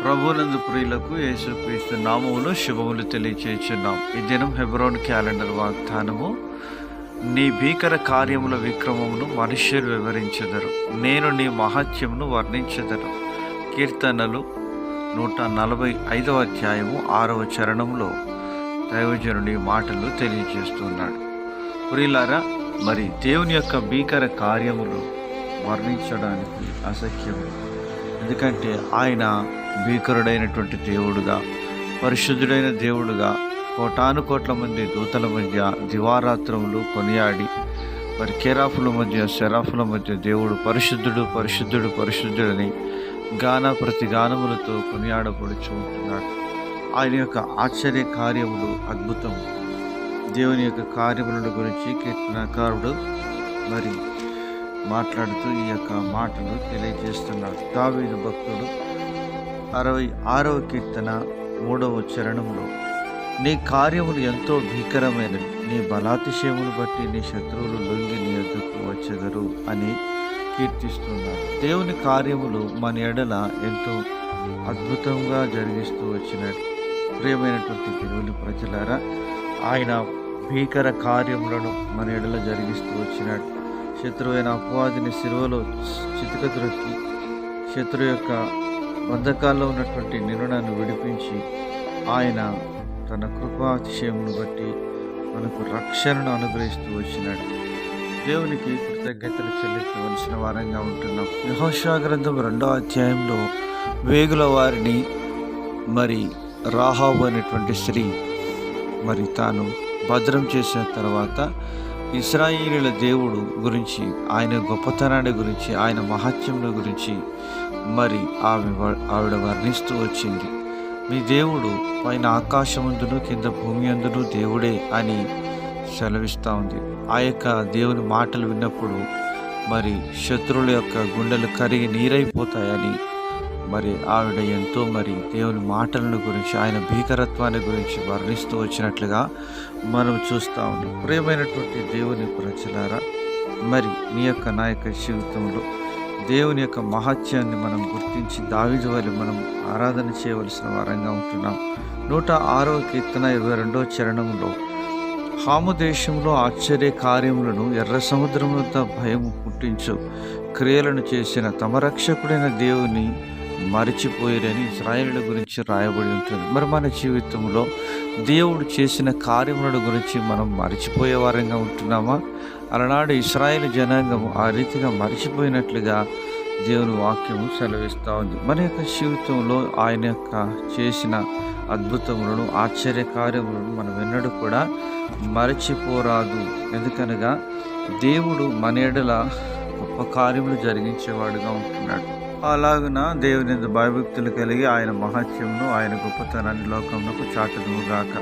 ప్రభువునందు ప్రియులకు యేసుక్రీస్తు నామములో శుభములు తెలియచేస్తున్నాం. ఈ దినం హెబ్రోన్ క్యాలెండర్ వాగ్దానము. నీ భీకర కార్యముల విక్రమమును మనుష్యులు వివరించెదరు, నేను నీ మహత్యమును వర్ణించెదను. కీర్తనలు 145వ అధ్యాయము 6వ చరణంలో దైవజనుడి మాటలు తెలియజేస్తున్నాడు. ప్రియులారా, మరి దేవుని యొక్క భీకర కార్యములు వర్ణించడానికి అసఖ్యము. ఎందుకంటే ఆయన భీకరుడైనటువంటి దేవుడుగా, పరిశుద్ధుడైన దేవుడుగా కోటాను కోట్ల మంది దూతల మధ్య దివారాత్రములు కొనియాడి, మరి కెరాఫుల మధ్య శరాఫుల మధ్య దేవుడు పరిశుద్ధుడు పరిశుద్ధుడు పరిశుద్ధుడని ప్రతి గానములతో కొనియాడబడుచు ఉంటున్నాడు. ఆయన యొక్క ఆశ్చర్య కార్యములు అద్భుతం. దేవుని యొక్క కార్యములను గురించి కీర్తనకారుడు మరి మాట్లాడుతూ ఈ యొక్క మాటలు తెలియజేస్తున్నాడు. దావీదు భక్తుడు 66వ కీర్తన 3వ చరణంలో, నీ కార్యములు ఎంతో భీకరమైనవి, నీ బలాతిశయమును బట్టి నీ శత్రువులు లొంగి నీ యొద్దకు వచ్చెదరు అని కీర్తిస్తున్నాడు. దేవుని కార్యములు మన ఎడల ఎంతో అద్భుతంగా జరిగిస్తూ వచ్చినాడు. ప్రియమైనటువంటి దేవుని ప్రజలారా, ఆయన భీకర కార్యములను మన ఎడల జరిగిస్తూ వచ్చినాడు. శత్రువైన అపవాదిని శిలువలో చితకద్రొక్కి శత్రు యొక్క బంధకాల్లో ఉన్నటువంటి నిర్ణయాన్ని విడిపించి ఆయన తన కృపాతిశయమును బట్టి మనకు రక్షణను అనుగ్రహిస్తూ వచ్చినాడు. దేవునికి కృతజ్ఞతలు చెల్లించవలసిన వారంగా ఉంటున్నాం. యెహోషువ గ్రంథం 2వ అధ్యాయంలో వేగుల వారిని మరి రాహాబు అనేటువంటి స్త్రీ మరి తాను భద్రం చేసిన తర్వాత ఇశ్రాయేలీయుల దేవుడు గురించి, ఆయన గొప్పతనాన్ని గురించి, ఆయన మహత్యమును గురించి మరి ఆవిడ వర్ణిస్తూ వచ్చింది. మీ దేవుడు పైన ఆకాశమందును కింద భూమి అందును దేవుడే అని సెలవిస్తూ ఉంది. ఆ యొక్క దేవుని మాటలు విన్నప్పుడు మరి శత్రువుల యొక్క గుండెలు కరిగి నీరైపోతాయని మరి ఆవిడ ఎంతో మరి దేవుని మాటలను గురించి, ఆయన భీకరత్వాన్ని గురించి వర్ణిస్తూ వచ్చినట్లుగా మనం చూస్తూ ఉన్నాం. ప్రియమైనటువంటి దేవుని ప్రజలారా, మరి నీ యొక్క నా యొక్క జీవితంలో దేవుని యొక్క మహత్యాన్ని మనం గుర్తించి దావీదు వలె మనం ఆరాధన చేయవలసిన వారంగా ఉంటున్నాం. 106వ కీర్తన 22వ చరణంలో, హాము దేశంలో ఆశ్చర్య కార్యములను ఎర్ర సముద్రం వద్ద భయము పుట్టించు క్రియలను చేసిన తమ రక్షకుడైన దేవుని మరిచిపోయారని ఇశ్రాయేలుల గురించి రాయబడి ఉంటుంది. మరి మన జీవితంలో దేవుడు చేసిన కార్యముల గురించి మనం మరిచిపోయే వారంగా ఉంటున్నామా? అలనాడు ఇశ్రాయేలు జనాంగం ఆ రీతిగా మరిచిపోయినట్లుగా దేవుని వాక్యము సెలవిస్తూ ఉంది. మన యొక్క జీవితంలో ఆయన యొక్క చేసిన అద్భుతములను, ఆశ్చర్య కార్యములను మనం ఎన్నడూ కూడా మరచిపోరాదు. ఎందుకనగా దేవుడు మన ఎడల గొప్ప కార్యములు జరిగించేవాడుగా ఉంటున్నాడు. అలాగున దేవుని భయభక్తులు కలిగి ఆయన మహత్యమును, ఆయన గొప్పతనాన్ని లోకమునకు చాటుదుముగాక.